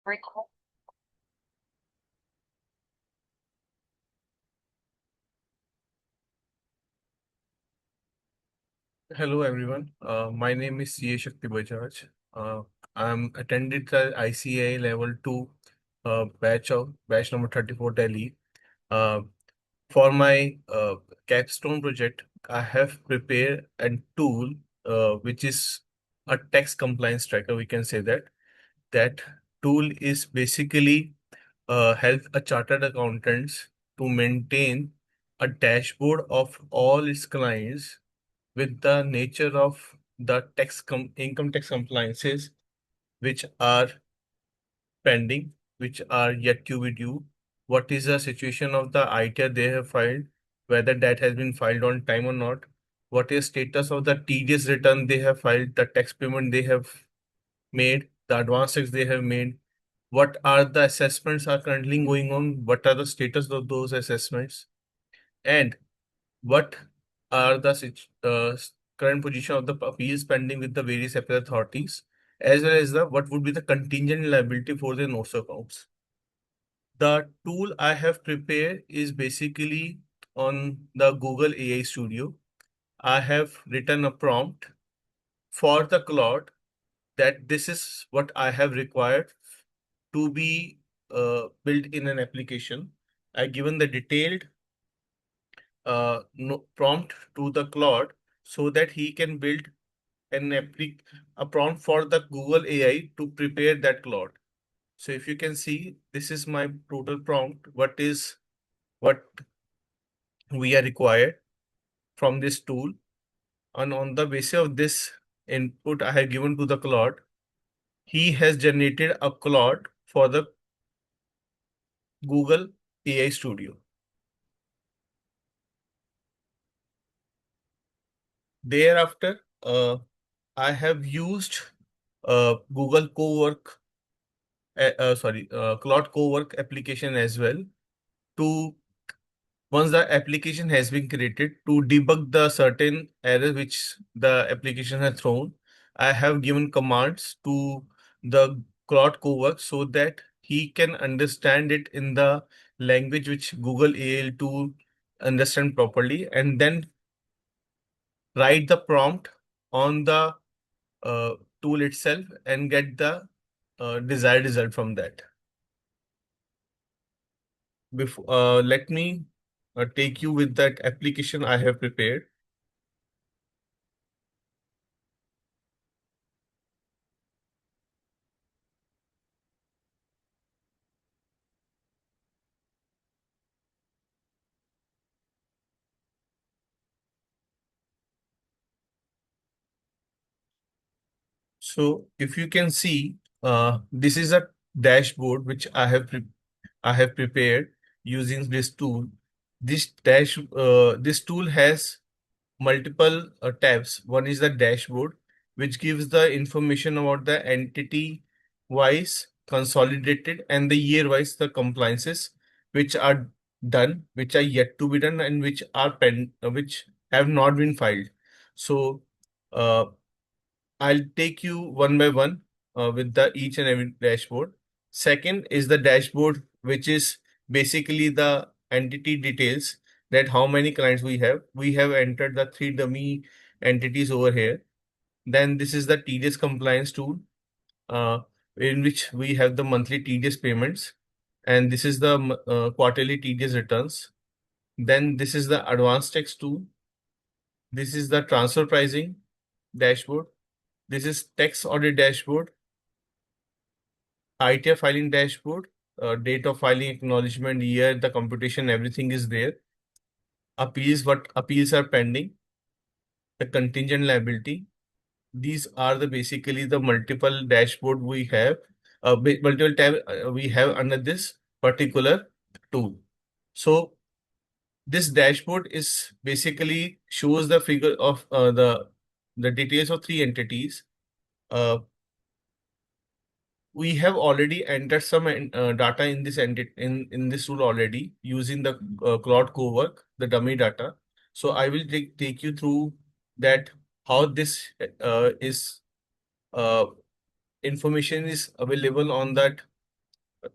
Record. Hello everyone. My name is CA Shakti Bajaj. I'm attended the ICA level 2 batch number 34 Delhi. Uh, for my capstone project, I have prepared a tool which is a tax compliance tracker. We can say that that tool is basically help a chartered accountants to maintain a dashboard of all its clients with the nature of the income tax compliances which are pending, which are yet to be due. What is the situation of the ITR they have filed, whether that has been filed on time or not? What is status of the TDS return they have filed, the tax payment they have made, the advance tax they have made? What are the assessments are currently going on? What are the status of those assessments? And what are the current position of the appeals pending with the various appellate authorities, as well as the what would be the contingent liability for the notes accounts? The tool I have prepared is basically on the Google AI Studio. I have written a prompt for the Claude that this is what I have required to be built in an application. I given the detailed no, prompt to the Claude so that he can build a prompt for the Google AI to prepare that Claude. So if you can see, this is my total prompt. What we are required from this tool, and on the basis of this input I have given to the Claude, he has generated a Claude for the Google AI Studio. Thereafter, I have used Google Cowork Cloud Cowork application as well to once the application has been created to debug the certain error which the application has thrown. I have given commands to the Cloud Cowork so that he can understand it in the language which Google AI to understand properly, and then write the prompt on the uh, tool itself and get the desired result from that. Before, let me take you with that application I have prepared. So if you can see, this is a dashboard which I have prepared using this tool. This tool has multiple tabs. One is the dashboard, which gives the information about the entity wise, consolidated, and the year wise the compliances which are done, which are yet to be done, and which have not been filed. So uh, I'll take you one by one with the each and every dashboard. Second is the dashboard, which is basically the entity details that how many clients we have. We have entered the three dummy entities over here. Then this is the TDS compliance tool, uh, in which we have the monthly TDS payments, and this is the quarterly TDS returns. Then this is the advanced tax tool. This is the transfer pricing dashboard. This is tax audit dashboard, ITF filing dashboard, date of filing, acknowledgement, year, the computation, everything is there. Appeals, what appeals are pending, the contingent liability. These are the basically the multiple dashboard we have, multiple tab we have under this particular tool. So this dashboard is basically shows the figure of the details of three entities. Uh, we have already entered some data in this in this tool already using the Claude Cowork, the dummy data. So I will take you through that how this is uh, information is available on that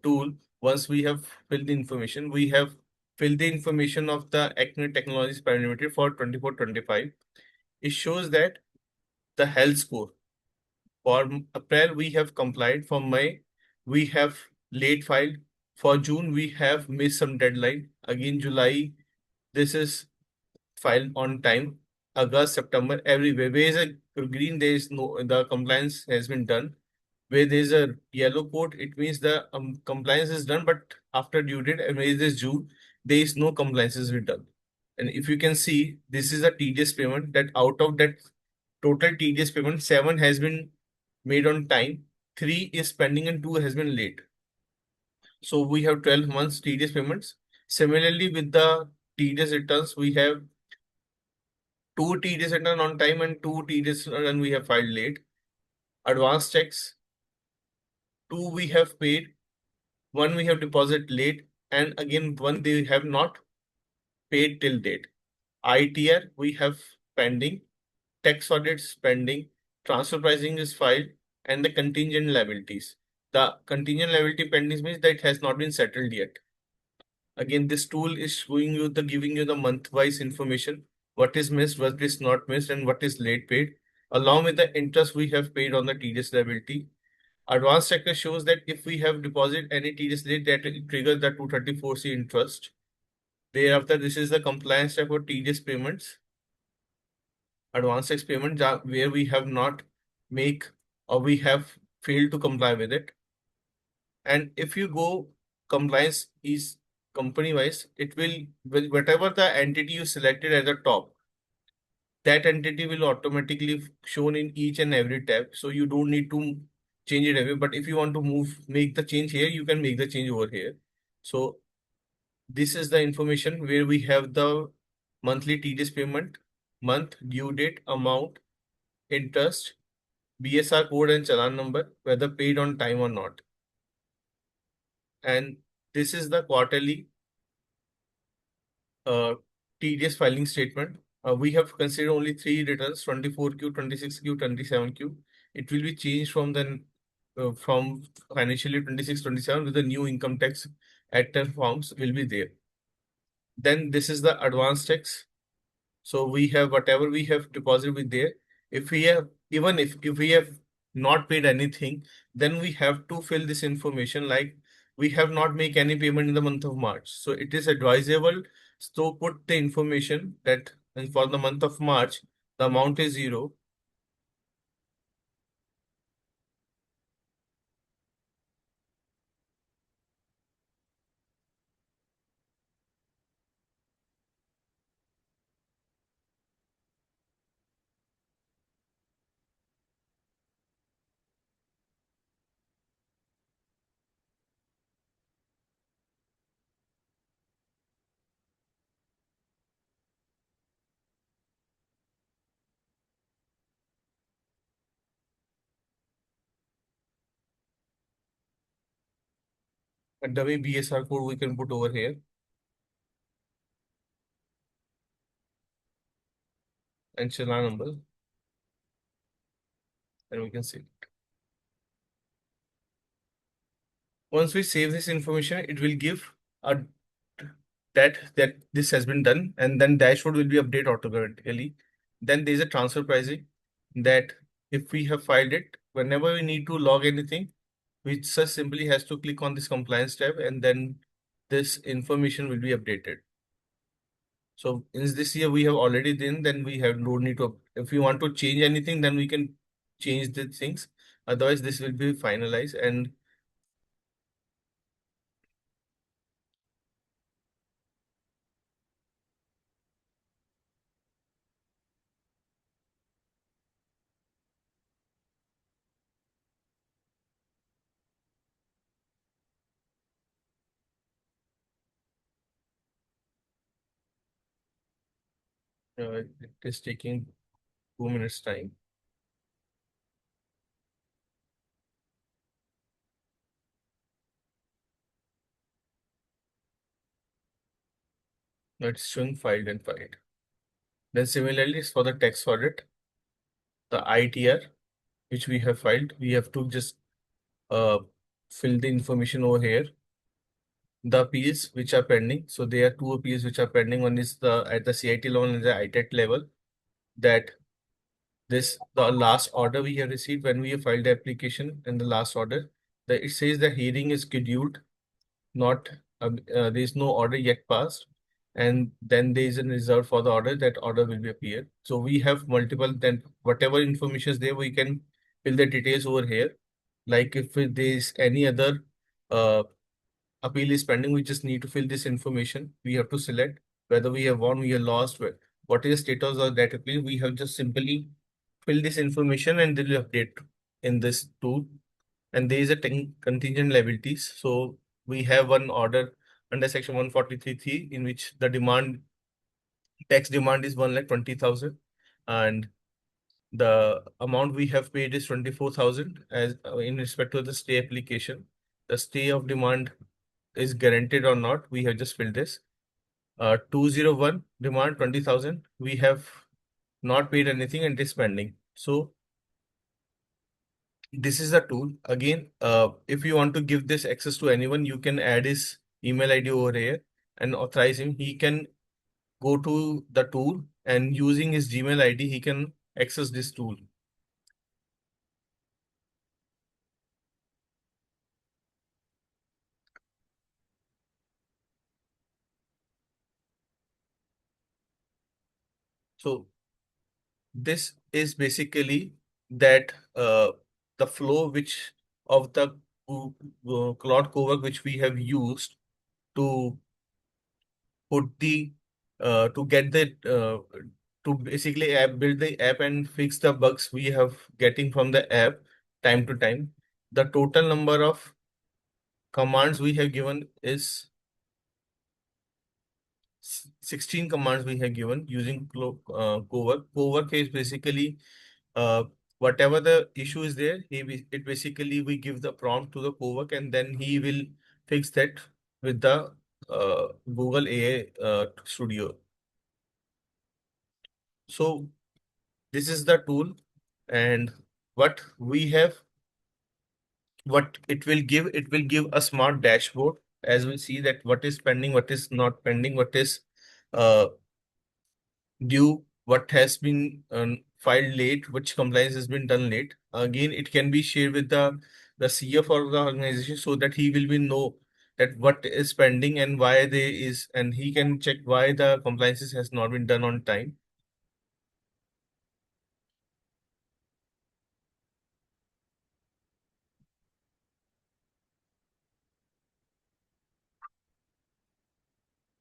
tool, once we have filled the information, we have filled the information of the Acme Technologies parameter for 24-25. It shows that the health score for April we have complied. For May we have late filed. For June we have missed some deadline. Again July this is filed on time. August, September, everywhere. Where is a green, there is no, the compliance has been done. Where there's a yellow code, it means the compliance is done, but after due date, and where there's June, there is no compliance is done. And if you can see, this is a TDS payment that out of that total TDS payment, 7 has been made on time, 3 is pending, and 2 has been late. So we have 12 months TDS payments. Similarly, with the TDS returns, we have 2 TDS return on time and 2 TDS return we have filed late. Advance checks, 2 we have paid, 1 we have deposited late, and again 1 they have not paid till date. ITR we have pending, tax audits pending, transfer pricing is filed, and the contingent liabilities. The contingent liability pending means that it has not been settled yet. Again, this tool is showing you the giving you the month-wise information, what is missed, what is not missed, and what is late paid, along with the interest we have paid on the TDS liability. Advanced tracker shows that if we have deposited any TDS late, that will trigger the 234C interest. Thereafter, this is the compliance step for TDS payments, advanced tax payment, where we have not make or we have failed to comply with it. And if you go compliance is company wise, it will whatever the entity you selected at the top, that entity will automatically shown in each and every tab. So you don't need to change it every. But if you want to make the change here, you can make the change over here. So this is the information where we have the monthly TDS payment, month, due date, amount, interest, BSR code and challan number, whether paid on time or not. And this is the quarterly uh, TDS filing statement. We have considered only 3 returns: 24Q, 26Q, 27Q. It will be changed from from financial year 26-27 with the new income tax at 10 forms will be there. Then this is the advance tax. So we have whatever we have deposited with there. If we have even if we have not paid anything, then we have to fill this information like we have not make any payment in the month of March. So it is advisable to put the information that and for the month of March, the amount is 0. And the way BSR code we can put over here and challan number, and we can see. Once we save this information, it will give a that this has been done, and then dashboard will be updated automatically. Then there is a transfer pricing that if we have filed it, whenever we need to log anything, we just simply has to click on this compliance tab, and then this information will be updated. So in this year we have already done, then we have no need to. If we want to change anything, then we can change the things. Otherwise, this will be finalized and it is taking 2 minutes time. Now it's showing filed and filed. Then similarly, for the tax audit, the ITR which we have filed, we have to just uh, fill the information over here. The appeals which are pending. So there are two appeals which are pending. One is the at the CIT level and the ITET level. That this the last order we have received when we have filed the application and the last order. That it says the hearing is scheduled. Not there is no order yet passed, and then there is a reserve for the order. That order will be appeared. So we have multiple. Then whatever information is there, we can fill the details over here. Like if there is any other uh, appeal is pending, we just need to fill this information. We have to select whether we have won, we have lost, what is the status of that appeal. We have just simply fill this information and they will update in this tool. And there is a contingent liabilities. So we have one order under section 143(3) in which the demand tax demand is 1,20,000 and the amount we have paid is 24,000 as in respect to the stay application. The stay of demand is guaranteed or not. We have just filled this. 201 demand 20,000. We have not paid anything and it is pending. So this is the tool. Again, if you want to give this access to anyone, you can add his email ID over here and authorize him. He can go to the tool and using his Gmail ID, he can access this tool. So this is basically that the flow which of the Claude Cowork which we have used to put the to get the to basically app build the app and fix the bugs we have getting from the app time to time. The total number of commands we have given is 16 commands we have given using Cowork. Cowork is basically uh, whatever the issue is there, it basically we give the prompt to the Cowork and then he will fix that with the Google AI Studio. So this is the tool and what we have, what it will give a smart dashboard as we see that what is pending, what is not pending, what is uh, due, what has been filed late, which compliance has been done late. Again, it can be shared with the CF of the organization so that he will be know that what is pending and why there is, and he can check why the compliances has not been done on time.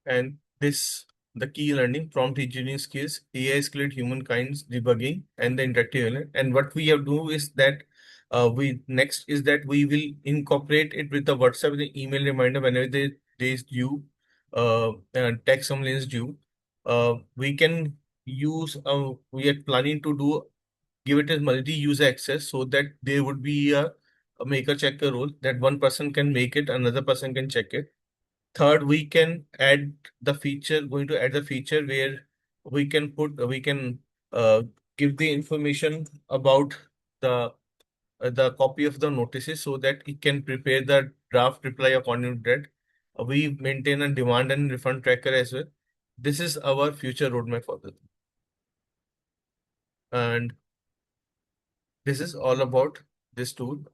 And this the key learning prompt engineering skills, AI skilled humankind's debugging, and the interactive element. And what we have do is that we next is that we will incorporate it with the WhatsApp, the email reminder whenever there is due, text summary is due. We can use. We are planning to do give it as multi-user access so that there would be a maker checker rule that one person can make it, another person can check it. Third, we can add the feature, going to add the feature where we can uh, give the information about the copy of the notices so that it can prepare the draft reply according to that. We maintain a demand and refund tracker as well. This is our future roadmap for this. And this is all about this tool.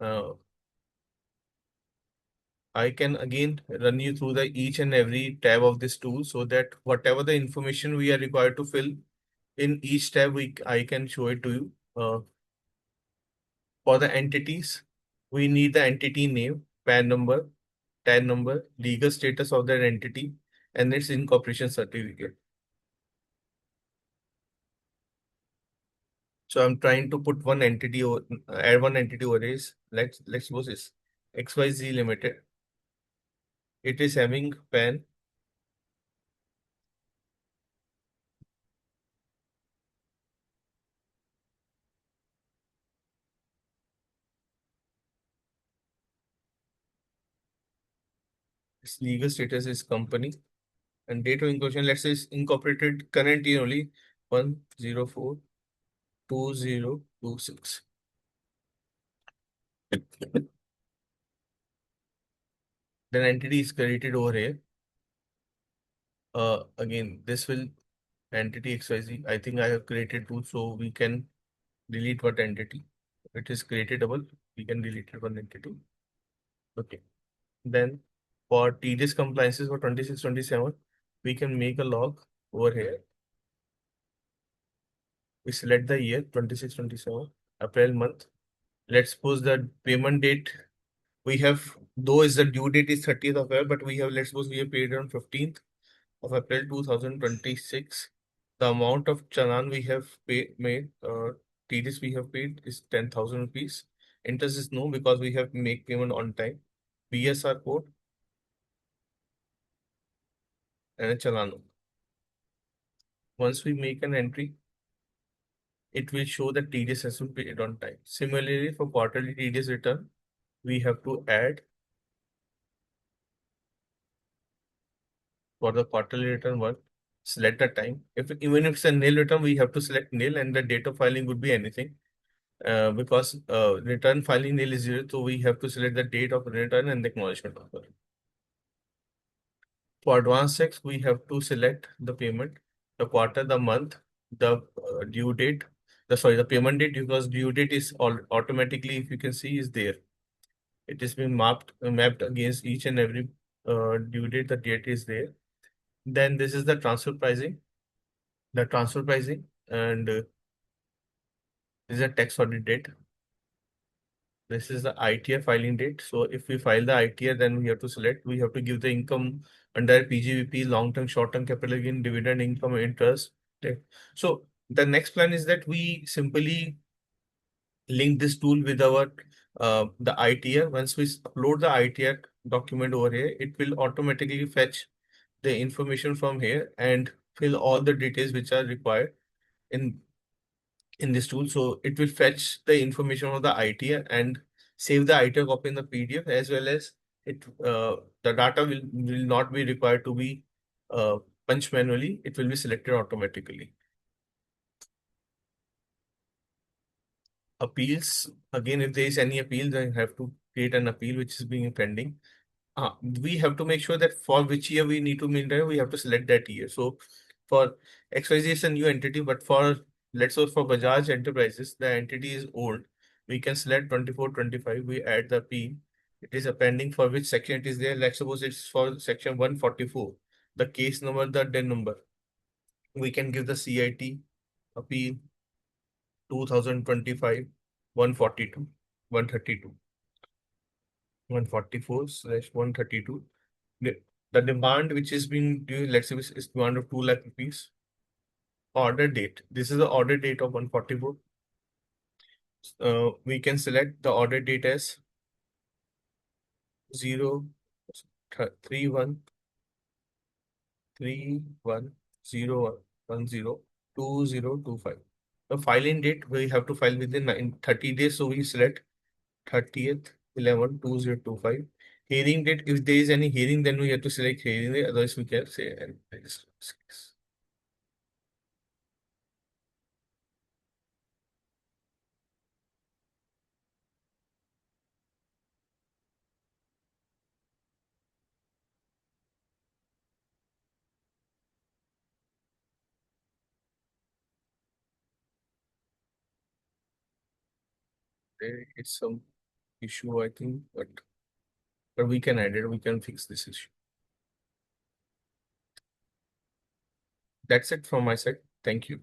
I can again run you through the each and every tab of this tool so that whatever the information we are required to fill in each tab, I can show it to you. For the entities, we need the entity name, PAN number, TAN number, legal status of that entity, and its incorporation certificate. So I'm trying to put one entity or add one entity over this. Let's suppose it's XYZ Limited. It is having PAN, its legal status is company, and date of incorporation, let's say is incorporated current year only 1042026. then entity is created over here. Again, this will entity XYZ. I think I have created two, so we can delete what entity. It is creatable. We can delete it one entity. Okay. Then for tedious compliances for 26, 27, we can make a log over here. We select the year 26, 27, April month. Let's suppose the payment date we have, though is the due date is 30th of April, but we have, let's suppose we have paid on 15th of April 2026. The amount of challan we have made, TDS we have paid is 10,000 rupees. Interest is no because we have make payment on time. BSR code and a challan. Once we make an entry, it will show that TDS has been paid on time. Similarly, for quarterly TDS return, we have to add for the quarterly return one, select the time. If even if it's a nil return, we have to select nil and the date of filing would be anything. Because return filing nil is 0, so we have to select the date of return and the acknowledgement number. For advance checks, we have to select the payment, the quarter, the month, the due date, the payment date, because due date is all automatically, if you can see, is there. It is being mapped against each and every due date. The date is there. Then this is the transfer pricing. The transfer pricing, and this is a tax audit date. This is the ITR filing date. So if we file the ITR, then we have to select, we have to give the income under PGBP, long-term, short-term capital gain, dividend income, interest. Okay. So the next plan is that we simply link this tool with our the ITR. Once we upload the ITR document over here, it will automatically fetch the information from here and fill all the details which are required in this tool. So it will fetch the information of the ITR and save the ITR copy in the PDF, as well as it the data will not be required to be punched manually. It will be selected automatically. Appeals, again, if there is any appeal, then you have to create an appeal which is being pending. We have to make sure that for which year we need to maintain, we have to select that year. So for XYZ is a new entity, but for, let's say for Bajaj Enterprises, the entity is old. We can select 24, 25, we add the P. It is a pending for which section it is there. Let's suppose it's for section 144, the case number, the DIN number. We can give the CIT appeal 2025 142 132 144/132. The demand which is being due, let's say, is demand of 2 lakh rupees. Order date. This is the order date of 144. We can select the order date as 0 3 1 3 1 0 1 0 2 0 2 5. The filing date, we have to file within 30 days, so we select 30th 11 2025. Hearing date, if there is any hearing, then we have to select hearing date, otherwise we can say and it's some issue, I think, but we can add it, we can fix this issue. That's it from my side. Thank you.